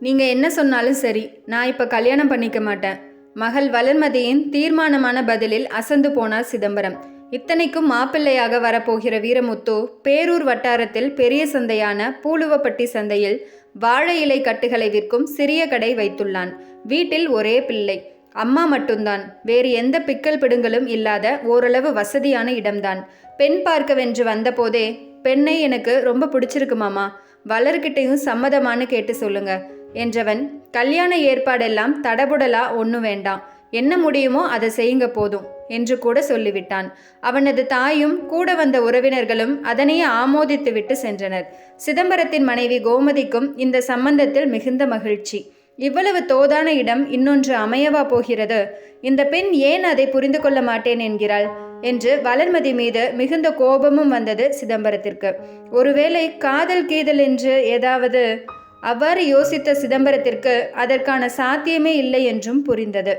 நீங்கள் என்ன சொன்னாலும் சரி, நான் இப்போ கல்யாணம் பண்ணிக்க மாட்டேன். மகள் வளர்மதியின் தீர்மானமான பதிலில் அசந்து போனார் சிதம்பரம். இத்தனைக்கும் மாப்பிள்ளையாக வரப்போகிற வீரமுத்து பேரூர் வட்டாரத்தில் பெரிய சந்தையான பூலுவப்பட்டி சந்தையில் வாழை இலை கட்டுகளை விற்கும் சிறிய கடை வைத்துள்ளான். வீட்டில் ஒரே பிள்ளை, அம்மா மட்டும்தான். வேறு எந்த பிக்கல் பிடுங்கலும் இல்லாத ஓரளவு வசதியான இடம்தான். பெண் பார்க்கவென்று வந்தபோதே, பெண்ணை எனக்கு ரொம்ப பிடிச்சிருக்கு மாமா, வளர்கிட்டையும் சம்மதமானு கேட்டு சொல்லுங்க என்றவன், கல்யாண ஏற்பாடெல்லாம் தடபுடலா ஒன்றும் வேண்டாம், என்ன முடியுமோ அதை செய்யுங்க போதும் என்று கூட சொல்லிவிட்டான். அவனது தாயும் கூட வந்த உறவினர்களும் அதனையே ஆமோதித்துவிட்டு சென்றனர். சிதம்பரத்தின் மனைவி கோமதிக்கும் இந்த சம்பந்தத்தில் மிகுந்த மகிழ்ச்சி. இவ்வளவு தோதான இடம் இன்னொன்று அமையவா போகிறது? இந்த பெண் ஏன் அதை புரிந்து கொள்ள மாட்டேன் என்கிறாள் என்று வளர்மதி மீது மிகுந்த கோபமும் வந்தது சிதம்பரத்திற்கு. ஒருவேளை காதல் கீதல் என்று ஏதாவது? அவ்வாறு யோசித்த சிதம்பரத்திற்கு அதற்கான சாத்தியமே இல்லை என்றும் புரிந்தது.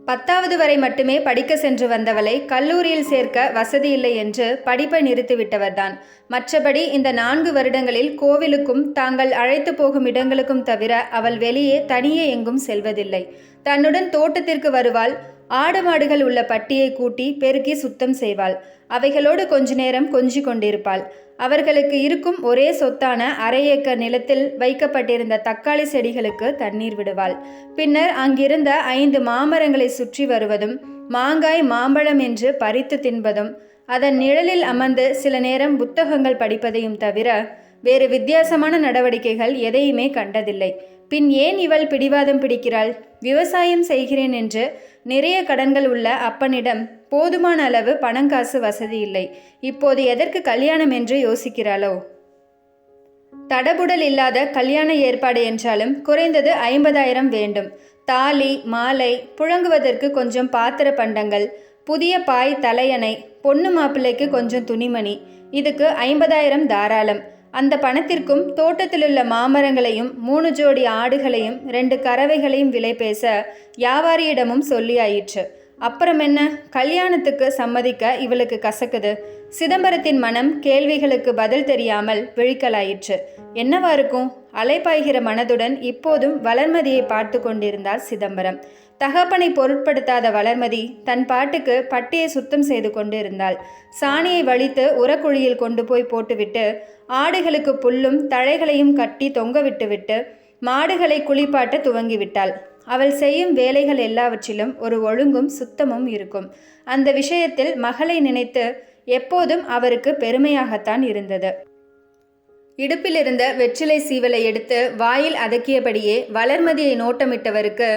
10வது வரை மட்டுமே படிக்க சென்று வந்தவளை கல்லூரியில் சேர்க்க வசதியில்லை என்று படிப்பை நிறுத்திவிட்டவர்தான். மற்றபடி இந்த 4 வருடங்களில் கோவிலுக்கும் தாங்கள் அழைத்து போகும் இடங்களுக்கும் தவிர அவள் வெளியே தனியே எங்கும் செல்வதில்லை. தன்னுடன் தோட்டத்திற்கு வருவாள். ஆடு மாடுகள் உள்ள பட்டியை கூட்டி பெருக்கி சுத்தம் செய்வாள். அவைகளோடு கொஞ்ச நேரம் கொஞ்சி கொண்டிருப்பாள். அவர்களுக்கு இருக்கும் ஒரே சொத்தான 1/2 ஏக்கர் நிலத்தில் வைக்கப்பட்டிருந்த தக்காளி செடிகளுக்கு தண்ணீர் விடுவாள். பின்னர் அங்கிருந்த 5 மாமரங்களை சுற்றி வருவதும், மாங்காய் மாம்பழம் என்று பறித்து தின்பதும், அதன் நிழலில் அமர்ந்து சில நேரம் புத்தகங்கள் படிப்பதையும் தவிர வேறு வித்தியாசமான நடவடிக்கைகள் எதையுமே கண்டதில்லை. பின் ஏன் இவள் பிடிவாதம் பிடிக்கிறாள்? விவசாயம் செய்கிறேன் என்று நிறைய கடன்கள் உள்ள அப்பனிடம் போதுமான அளவு பணங்காசு வசதி இல்லை. இப்போது எதற்கு கல்யாணம் என்று யோசிக்கிறாளோ? தடபுடல் இல்லாத கல்யாண ஏற்பாடு என்றாலும் குறைந்தது 50,000 வேண்டும். தாலி, மாலை, புழங்குவதற்கு கொஞ்சம் பாத்திர பண்டங்கள், புதிய பாய் தலையணை, பொண்ணு மாப்பிள்ளைக்கு கொஞ்சம் துணிமணி, இதுக்கு 50,000 தாராளம். அந்த பணத்திற்கும் தோட்டத்திலுள்ள மாமரங்களையும் 3 ஜோடி ஆடுகளையும் 2 கறவைகளையும் விலை பேச வியாபாரியிடமும் சொல்லி ஆயிற்று. அப்புறம் என்ன? கல்யாணத்துக்கு சம்மதிக்க இவளுக்கு கசக்குது. சிதம்பரத்தின் மனம் கேள்விகளுக்கு பதில் தெரியாமல் விழிக்கலாயிற்று. என்னவா இருக்கும்? அலைப்பாய்கிற மனதுடன் இப்போதும் வளர்மதியை பார்த்து கொண்டிருந்தார் சிதம்பரம். தகப்பனை பொருட்படுத்தாத வளர்மதி தன் பாட்டுக்கு பட்டியை சுத்தம் செய்து கொண்டு இருந்தாள். சாணியை வலித்து உரக்குழியில் கொண்டு போய் போட்டுவிட்டு, ஆடுகளுக்கு புல்லும் தழைகளையும் கட்டி தொங்க விட்டுவிட்டு மாடுகளை குளிப்பாட்ட துவங்கிவிட்டாள். அவள் செய்யும் வேலைகள் எல்லாவற்றிலும் ஒரு ஒழுங்கும் சுத்தமும் இருக்கும். அந்த விஷயத்தில் மகளை நினைத்து எப்போதும் அவருக்கு பெருமையாகத்தான் இருந்தது. இடுப்பிலிருந்த வெற்றிலை சீவலை எடுத்து வாயில் அதக்கியபடியே வளர்மதியை நோட்டமிட்டவருக்கு,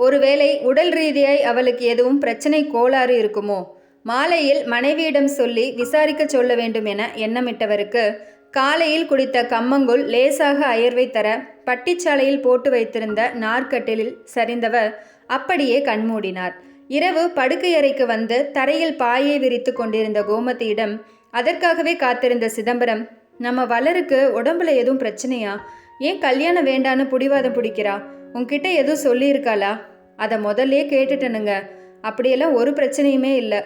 ஒருவேளை உடல் ரீதியாய் அவளுக்கு எதுவும் பிரச்சனை கோளாறு இருக்குமோ? மாலையில் மனைவியிடம் சொல்லி விசாரிக்க சொல்ல வேண்டும் என எண்ணமிட்டவருக்கு, காலையில் குடித்த கம்மங்குள் லேசாக அயர்வை தர பட்டிச்சாலையில் போட்டு வைத்திருந்த நார்க்கட்டிலில் சரிந்தவர் அப்படியே கண்மூடினார். இரவு படுக்கையறைக்கு வந்து தரையில் பாயை விரித்து கொண்டிருந்த கோமதியிடம் அதற்காகவே காத்திருந்த சிதம்பரம், நம்ம வளருக்கு உடம்புல எதுவும் பிரச்சனையா? ஏன் கல்யாணம் வேண்டான்னு பிடிவாதம் பிடிக்கிறா? உன்கிட்ட எதுவும் சொல்லியிருக்காளா? அதை முதல்லே கேட்டுட்டனுங்க. அப்படியெல்லாம் ஒரு பிரச்சனையுமே இல்லை.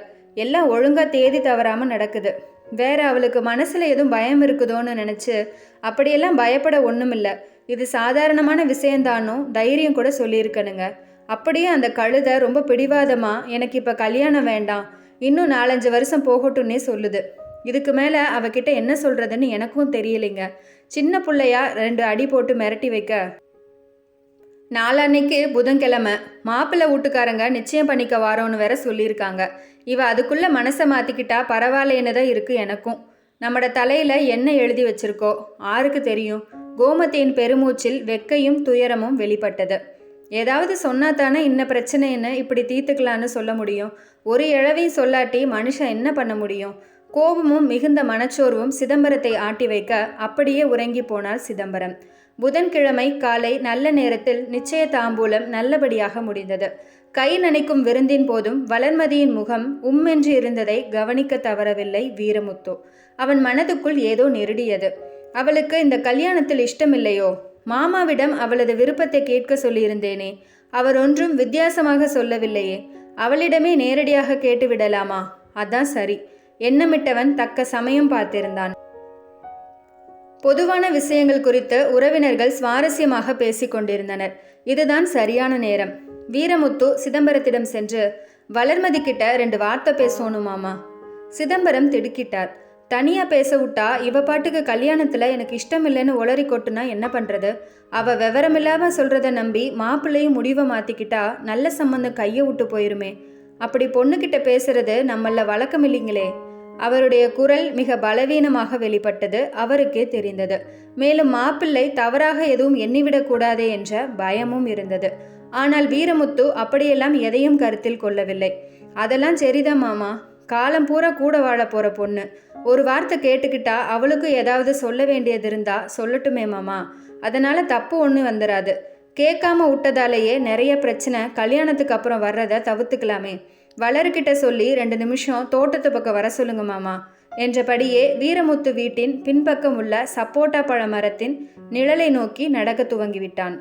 எல்லாம் ஒழுங்காக தேதி தவறாமல் நடக்குது. வேற அவளுக்கு மனசில் எதுவும் பயம் இருக்குதோன்னு நினச்சி அப்படியெல்லாம் பயப்பட ஒன்றும் இல்லை. இது சாதாரணமான விஷயந்தானோ தைரியம் கூட சொல்லியிருக்கணுங்க. அப்படியே அந்த கழுதை ரொம்ப பிடிவாதமாக எனக்கு இப்போ கல்யாணம் வேண்டாம், இன்னும் 4-5 வருஷம் போகட்டும்னே சொல்லுது. இதுக்கு மேலே அவகிட்ட என்ன சொல்கிறதுன்னு எனக்கும் தெரியலைங்க. சின்ன பிள்ளையா 2 அடி போட்டு மிரட்டி வைக்க. நாளான்னைக்கு புதன்கிழமை மாப்பிள்ளை வீட்டுக்காரங்க நிச்சயம் பண்ணிக்க வாரோன்னு வேற சொல்லியிருக்காங்க. இவ அதுக்குள்ளே மனசை மாற்றிக்கிட்டா பரவாயில்லைன்னு தான் இருக்குது எனக்கும். நம்மட தலையில் என்ன எழுதி வச்சிருக்கோ ஆருக்கு தெரியும்? கோமதியின் பெருமூச்சில் வெக்கையும் துயரமும் வெளிப்பட்டது. ஏதாவது சொன்னா தானே இன்ன பிரச்சனைன்னு இப்படி தீர்த்துக்கலான்னு சொல்ல முடியும். ஒரு இழவையும் சொல்லாட்டி மனுஷன் என்ன பண்ண முடியும்? கோபமும் மிகுந்த மனச்சோர்வும் சிதம்பரத்தை ஆட்டி வைக்க அப்படியே உறங்கி போனார் சிதம்பரம். புதன்கிழமை காலை நல்ல நேரத்தில் நிச்சய தாம்பூலம் நல்லபடியாக முடிந்தது. கை நனைக்கும் விருந்தின் போதும் வளர்மதியின் முகம் உம்மென்று இருந்ததை கவனிக்க தவறவில்லை வீரமுத்து. அவன் மனதுக்குள் ஏதோ நெருடியது. அவளுக்கு இந்த கல்யாணத்தில் இஷ்டமில்லையோ? மாமாவிடம் அவளது விருப்பத்தை கேட்க சொல்லியிருந்தேனே, அவர் ஒன்றும் வித்தியாசமாக சொல்லவில்லையே. அவளிடமே நேரடியாக கேட்டு விடலாமா? அதான் சரி. எண்ணமிட்டவன் தக்க சமயம் பார்த்திருந்தான். பொதுவான விஷயங்கள் குறித்து உறவினர்கள் சுவாரஸ்யமாக பேசிக் கொண்டிருந்தனர். இதுதான் சரியான நேரம். வீரமுத்து சிதம்பரத்திடம் சென்று, வளர்மதி கிட்ட 2 வார்த்தை பேசணும் மாமா. சிதம்பரம் திடுக்கிட்டார். தனியா பேச விட்டா இவ பாட்டுக்கு கல்யாணத்துல எனக்கு இஷ்டம் இல்லைன்னு உளறி கொட்டுனா என்ன பண்றது? அவ விவரமில்லாம சொல்றத நம்பி மாப்பிள்ளையும் முடிவை மாத்திக்கிட்டா நல்ல சம்பந்தம் கையை விட்டு போயிருமே. அப்படி பொண்ணுகிட்ட பேசுறது நம்மள வழக்கம் இல்லைங்களே. அவருடைய குரல் மிக பலவீனமாக வெளிப்பட்டது. அவருக்கே தெரிந்தது. மேலும் மாப்பிள்ளை தவறாக எதுவும் எண்ணிவிடக்கூடாதே என்ற பயமும் இருந்தது. ஆனால் வீரமுத்து அப்படியெல்லாம் எதையும் கருத்தில் கொள்ளவில்லை. அதெல்லாம் சரிதான் மாமா, காலம் பூரா கூட வாழ போற பொண்ணு, ஒரு வார்த்தை கேட்டுக்கிட்டா அவளுக்கு ஏதாவது சொல்ல வேண்டியது இருந்தா சொல்லட்டுமே மாமா, அதனால தப்பு ஒன்று வந்துடாது. கேட்காம விட்டதாலேயே நிறைய பிரச்சனை கல்யாணத்துக்கு அப்புறம் வர்றதை தவிர்த்துக்கலாமே. வளர்கிட்ட சொல்லி 2 நிமிஷம் தோட்டத்து பக்கம் வர சொல்லுங்க மாமா என்றபடியே வீரமுத்து வீட்டின் பின்பக்கம் உள்ள சப்போட்டா பழ மரத்தின் நிழலை நோக்கி நடக்க துவங்கிவிட்டான்.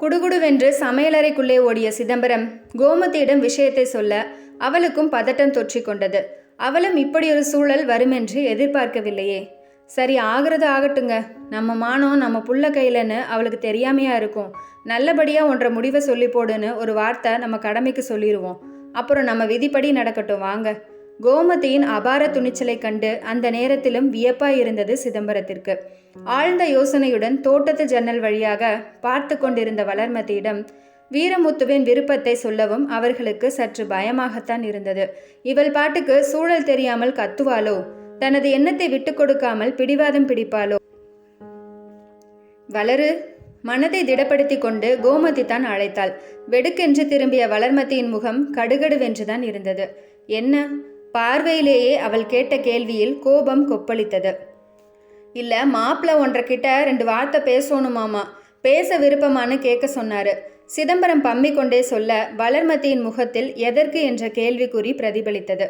குடுகுடுவென்று சமையலறைக்குள்ளே ஓடிய சிதம்பரம் கோமதியிடம் விஷயத்தை சொல்ல அவளுக்கும் பதட்டம் தொற்றிக்கொண்டது. அவளும் இப்படி ஒரு சூழல் வருமென்று எதிர்பார்க்கவில்லையே. சரி, ஆகிறது ஆகட்டுங்க, நம்ம மானம் நம்ம புள்ள கையிலன்னு அவளுக்கு தெரியாமையா இருக்கும். நல்லபடியாக ஒன்றை முடிவை சொல்லி போடுன்னு ஒரு வார்த்தை நம்ம கடமைக்கு சொல்லிடுவோம். அப்புறம் நம்ம விதிப்படி நடக்கட்டும் வாங்க. கோமதியின் அபார துணிச்சலை கண்டு அந்த நேரத்திலும் வியப்பாய் இருந்தது சிதம்பரத்திற்கு. ஆழ்ந்த யோசனையுடன் தோட்டத்து ஜன்னல் வழியாக பார்த்து கொண்டிருந்த வளர்மதியிடம் வீரமுத்துவின் விருப்பத்தை சொல்லவும் அவர்களுக்கு சற்று பயமாகத்தான் இருந்தது. இவள் பாட்டுக்கு சூழல் தெரியாமல் கத்துவாளோ, தனது எண்ணத்தை விட்டு கொடுக்காமல் பிடிவாதம் பிடிப்பாளோ? வளரு, மனதை திடப்படுத்தி கொண்டு கோமதி தான் அழைத்தாள். வெடுக்கென்று திரும்பிய வளர்மதியின் முகம் கடுகடுவென்றுதான் இருந்தது. என்ன? பார்வையிலேயே அவள் கேட்ட கேள்வியில் கோபம் கொப்பளித்தது. இல்ல, மாப்பிள்ள ஒன்றை கிட்ட 2 வார்த்தை பேசணுமாமா, பேச விருப்பமானு கேட்க சொன்னாரு. சிதம்பரம் பம்மிக் கொண்டே சொல்ல வளர்மதியின் முகத்தில் எதற்கு என்ற கேள்விக்குறி பிரதிபலித்தது.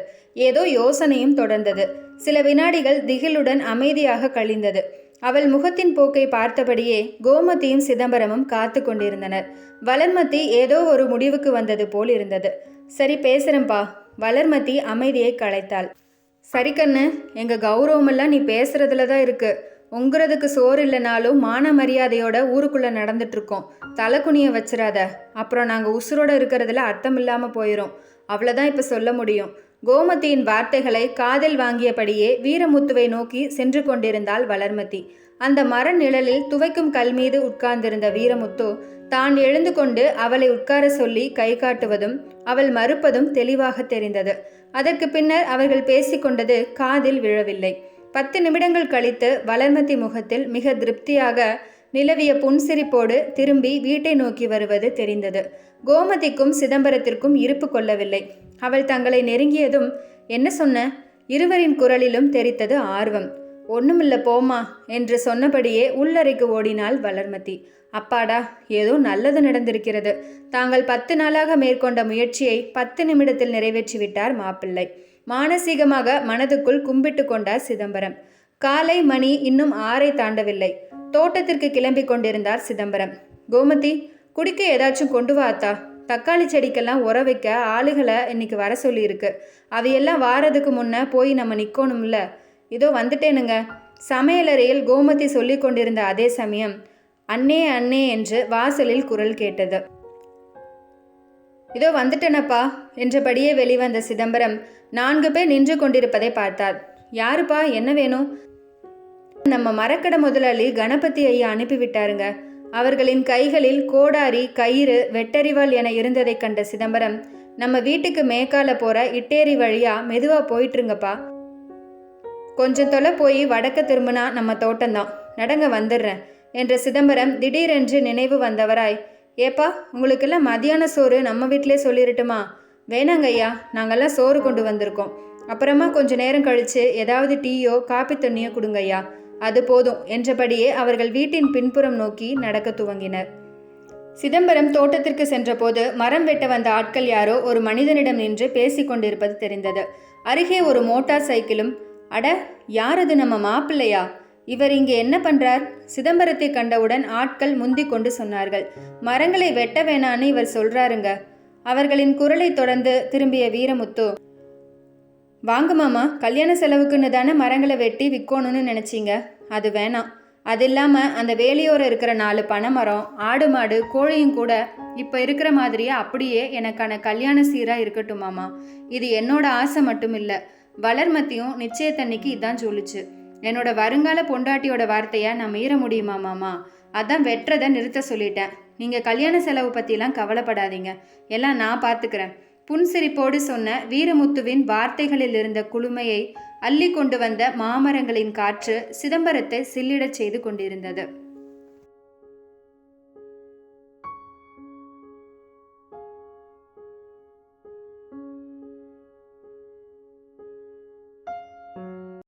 ஏதோ யோசனையும் தொடர்ந்தது. சில வினாடிகள் திகிலுடன் அமைதியாக கழிந்தது. அவள் முகத்தின் போக்கை பார்த்தபடியே கோமதியும் சிதம்பரமும் காத்து கொண்டிருந்தனர். வளர்மதி ஏதோ ஒரு முடிவுக்கு வந்தது போல் இருந்தது. சரி, பேசுறேன்பா. வளர்மதி அமைதியை களைத்தாள். சரி கண்ணு, எங்க கௌரவமெல்லாம் நீ பேசுறதுல தான் இருக்கு. உங்கிறதுக்கு சோறு இல்லைனாலும் மான மரியாதையோட ஊருக்குள்ள நடந்துட்டு இருக்கோம். தலை குனிய வச்சிடாத, அப்புறம் நாங்கள் உசுரோட இருக்கிறதுல அர்த்தம் இல்லாமல் போயிடும். அவ்வளோதான் இப்போ சொல்ல முடியும். கோமதியின் வார்த்தைகளை காதில் வாங்கியபடியே வீரமுத்துவை நோக்கி சென்று கொண்டிருந்தாள் வளர்மதி. அந்த மர நிழலில் துவைக்கும் கல் மீது உட்கார்ந்திருந்த வீரமுத்து தான் எழுந்து கொண்டு அவளை உட்கார சொல்லி கை காட்டுவதும் அவள் மறுப்பதும் தெளிவாக தெரிந்தது. அதற்கு பின்னர் அவர்கள் பேசிக்கொண்டது காதில் விழவில்லை. 10 நிமிடங்கள் கழித்து வளர்மதி முகத்தில் மிக திருப்தியாக நிலவிய புன்சிரிப்போடு திரும்பி வீட்டை நோக்கி வருவது தெரிந்தது. கோமதிக்கும் சிதம்பரத்திற்கும் இருப்பு கொள்ளவில்லை. அவள் தங்களை நெருங்கியதும் என்ன சொன்ன? இருவரின் குரலிலும் தெரித்தது ஆர்வம். ஒண்ணுமில்ல போமா என்று சொன்னபடியே உள்ளறைக்கு ஓடினாள் வளர்மதி. அப்பாடா, ஏதோ நல்லது நடந்திருக்கிறது. தாங்கள் 10 நாளாக மேற்கொண்ட முயற்சியை 10 நிமிடத்தில் நிறைவேற்றிவிட்டார் மாப்பிள்ளை. மானசீகமாக மனதுக்குள் கும்பிட்டு கொண்டார் சிதம்பரம். காலை மணி இன்னும் 6 தாண்டவில்லை. தோட்டத்திற்கு கிளம்பி கொண்டிருந்தார் சிதம்பரம். கோமதி, குடிக்க ஏதாச்சும் கொண்டு வாத்தா. தக்காளி செடிக்கெல்லாம் உர வைக்க ஆளுகளை இன்னைக்கு வர சொல்லியிருக்கு. அவையெல்லாம் வாரதுக்கு முன்ன போய் நம்ம நிற்கணும்ல. இதோ வந்துட்டேனுங்க. சமையலறையில் கோமதி சொல்லி கொண்டிருந்த அதே சமயம் அண்ணே அண்ணே என்று வாசலில் குரல் கேட்டது. இதோ வந்துட்டேனப்பா என்றபடியே வெளிவந்த சிதம்பரம் 4 பேர் நின்று கொண்டிருப்பதை பார்த்தார். யாருப்பா, என்ன வேணும்? நம்ம மரக்கடை முதலாளி கணபதி ஐயா அனுப்பிவிட்டாருங்க. அவர்களின் கைகளில் கோடாரி, கயிறு, வெட்டரிவாள் என இருந்ததை கண்ட சிதம்பரம், நம்ம வீட்டுக்கு மேற்கால போற இட்டேரி வழியா மெதுவா போயிட்டுருங்கப்பா. கொஞ்சம் தொலை போய் வடக்க திரும்பினா நம்ம தோட்டம்தான். நடங்க, வந்துடுறேன் என்ற சிதம்பரம் திடீரென்று நினைவு வந்தவராய், ஏப்பா, உங்களுக்கெல்லாம் மதியான சோறு நம்ம வீட்டிலே சொல்லிடட்டுமா? வேணாங்க ஐயா, நாங்கள்லாம் சோறு கொண்டு வந்திருக்கோம். அப்புறமா கொஞ்ச நேரம் கழித்து ஏதாவது டீயோ காப்பி தண்ணியோ கொடுங்க ஐயா, அது போதும் என்றபடியே அவர்கள் வீட்டின் பின்புறம் நோக்கி நடக்க துவங்கினர். சிதம்பரம் தோட்டத்திற்கு சென்றபோது மரம் வெட்ட வந்த ஆட்கள் யாரோ ஒரு மனிதனிடம் நின்று பேசி கொண்டிருப்பது தெரிந்தது. அருகே ஒரு மோட்டார் சைக்கிளும். அட, யாரது? நம்ம மாப்பிள்ளையா? இவர் இங்கே என்ன பண்றார்? சிதம்பரத்தை கண்டவுடன் ஆட்கள் முந்தி கொண்டு சொன்னார்கள். மரங்களை வெட்ட வேணான்னு இவர் சொல்றாருங்க. அவர்களின் குரலை தொடர்ந்து திரும்பிய வீரமுத்து, வாங்க மாமா, கல்யாண செலவுக்குன்னு தானே மரங்களை வெட்டி விற்கணும்னு நினைச்சிங்க. அது வேணாம். அது இல்லாமல் அந்த வேலியோரம் இருக்கிற 4 பனைமரம், ஆடு மாடு, கோழியும் கூட இப்போ இருக்கிற மாதிரியே அப்படியே எனக்கான கல்யாண சீராக இருக்கட்டும் மாமா. இது என்னோட ஆசை மட்டும் இல்லை, வளர்மத்தியும் நிச்சயத்தன்னைக்கு இதான் சொல்லுச்சு. என்னோட வருங்கால பொண்டாட்டியோட வார்த்தையை நான் மீற முடியுமா மாமா? அதான் வெட்டுறதை நிறுத்த சொல்லிட்டேன். நீங்கள் கல்யாண செலவு பற்றிலாம் கவலைப்படாதீங்க, எல்லாம் நான் பார்த்துக்கிறேன். புன்சிரிப்போடு சொன்ன வீரமுத்துவின் வார்த்தைகளில் இருந்த குளுமையை அள்ளி கொண்டு வந்த மாமரங்களின் காற்று சிதம்பரத்தை சில்லிடச் செய்து கொண்டிருந்தது.